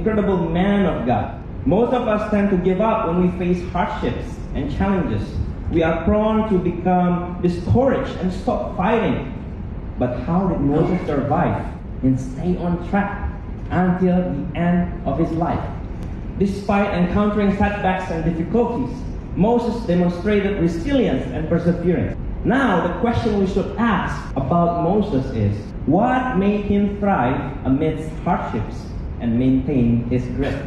incredible man of God. Most of us tend to give up when we face hardships and challenges. We are prone to become discouraged and stop fighting. But how did Moses survive and stay on track until the end of his life? Despite encountering setbacks and difficulties, Moses demonstrated resilience and perseverance. Now, the question we should ask about Moses is, what made him thrive amidst hardships and maintain his grit?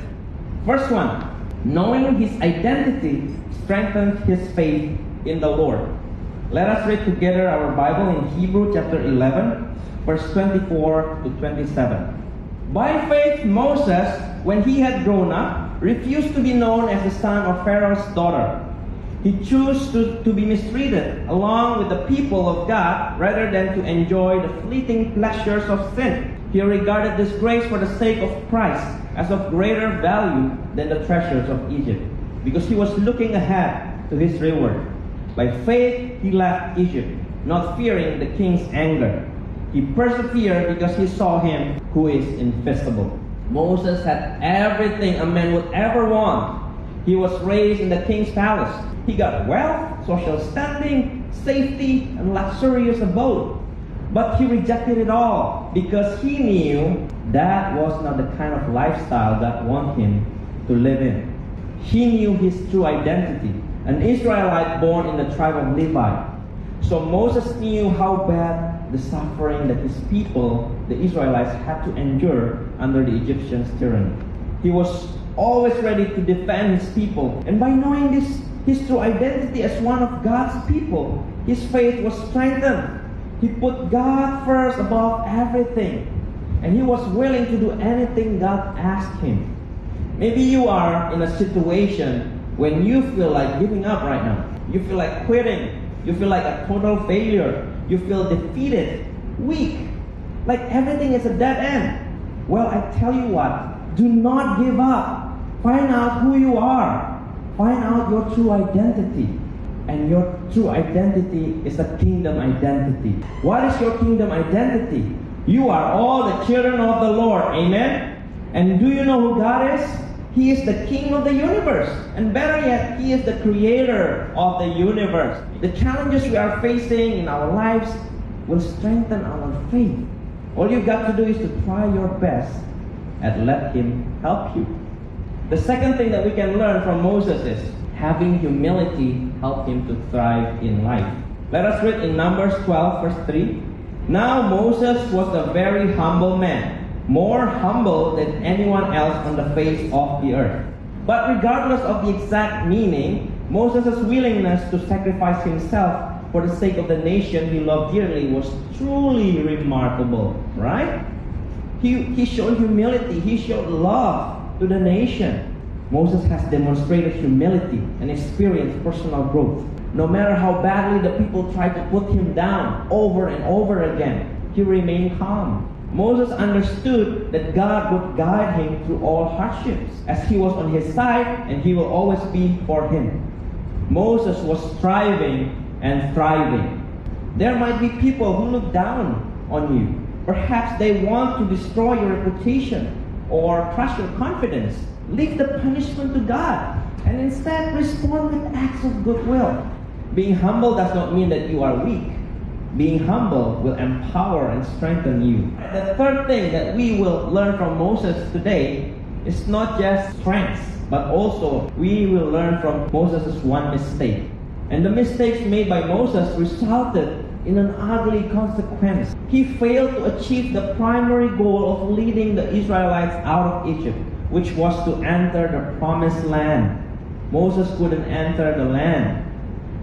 First one, knowing his identity strengthened his faith in the Lord. Let us read together our Bible in Hebrews chapter 11, verse 24 to 27. By faith, Moses, when he had grown up, refused to be known as the son of Pharaoh's daughter. He chose to be mistreated along with the people of God rather than to enjoy the fleeting pleasures of sin. He regarded disgrace for the sake of Christ as of greater value than the treasures of Egypt, because he was looking ahead to his reward. By faith, he left Egypt, not fearing the king's anger. He persevered because he saw him who is invisible. Moses had everything a man would ever want. He was raised in the king's palace. He got wealth, social standing, safety, and luxurious abode. But he rejected it all because he knew that was not the kind of lifestyle God wanted him to live in. He knew his true identity, an Israelite born in the tribe of Levi. So Moses knew how bad the suffering that his people, the Israelites, had to endure under the Egyptians' tyranny. He was always ready to defend his people. And by knowing his true identity as one of God's people, his faith was strengthened. He put God first above everything. And he was willing to do anything God asked him. Maybe you are in a situation when you feel like giving up right now. You feel like quitting. You feel like a total failure. You feel defeated, weak, like everything is a dead end. Well, I tell you what, do not give up. Find out who you are. Find out your true identity. And your true identity is a kingdom identity. What is your kingdom identity? You are all the children of the Lord. Amen? And do you know who God is? He is the King of the universe. And better yet, He is the creator of the universe. The challenges we are facing in our lives will strengthen our faith. All you've got to do is to try your best and let Him help you. The second thing that we can learn from Moses is having humility help him to thrive in life. Let us read in Numbers 12, verse 3. Now Moses was a very humble man, more humble than anyone else on the face of the earth. But regardless of the exact meaning, Moses' willingness to sacrifice himself for the sake of the nation he loved dearly was truly remarkable, right? He showed humility, he showed love to the nation. Moses has demonstrated humility and experienced personal growth. No matter how badly the people tried to put him down over and over again, he remained calm. Moses understood that God would guide him through all hardships, as He was on his side and He will always be for him. Moses was striving and thriving. There might be people who look down on you. Perhaps they want to destroy your reputation or crush your confidence. Leave the punishment to God and instead respond with acts of goodwill. Being humble does not mean that you are weak. Being humble will empower and strengthen you. The third thing that we will learn from Moses today is not just strengths, but also we will learn from Moses' one mistake. And the mistakes made by Moses resulted in an ugly consequence. He failed to achieve the primary goal of leading the Israelites out of Egypt, which was to enter the promised land. Moses couldn't enter the land.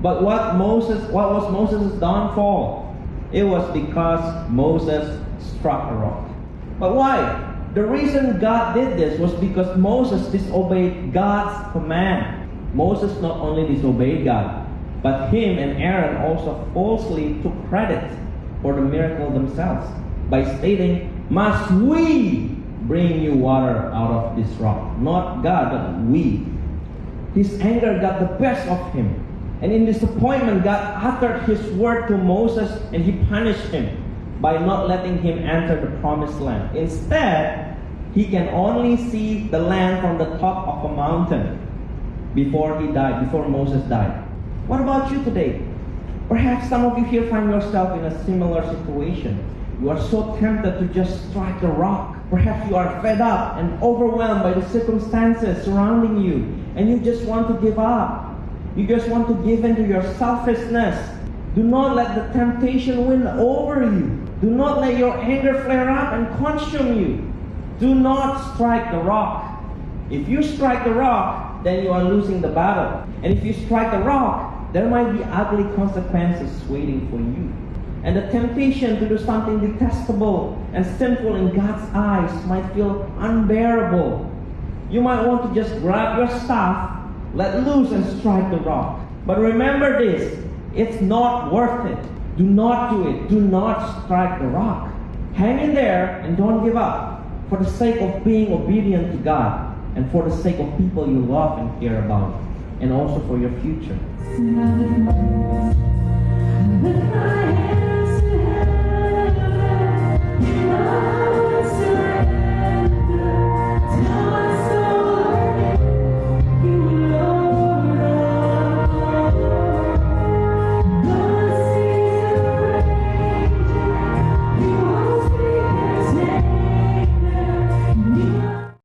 But what was Moses' downfall? It was because Moses struck a rock. But why? The reason God did this was because Moses disobeyed God's command. Moses not only disobeyed God, but him and Aaron also falsely took credit for the miracle themselves by stating, "Must we bring you water out of this rock?" Not God, but we. His anger got the best of him. And in disappointment, God uttered His word to Moses and He punished him by not letting him enter the promised land. Instead, He can only see the land from the top of a mountain before he died, before Moses died. What about you today? Perhaps some of you here find yourself in a similar situation. You are so tempted to just strike the rock. Perhaps you are fed up and overwhelmed by the circumstances surrounding you, and you just want to give up. You just want to give in to your selfishness. Do not let the temptation win over you. Do not let your anger flare up and consume you. Do not strike the rock. If you strike the rock, then you are losing the battle. And if you strike the rock, there might be ugly consequences waiting for you. And the temptation to do something detestable and sinful in God's eyes might feel unbearable. You might want to just grab your staff, let loose and strike the rock. But remember this, it's not worth it. Do not do it. Do not strike the rock. Hang in there and don't give up, for the sake of being obedient to God and for the sake of people you love and care about, and also for your future.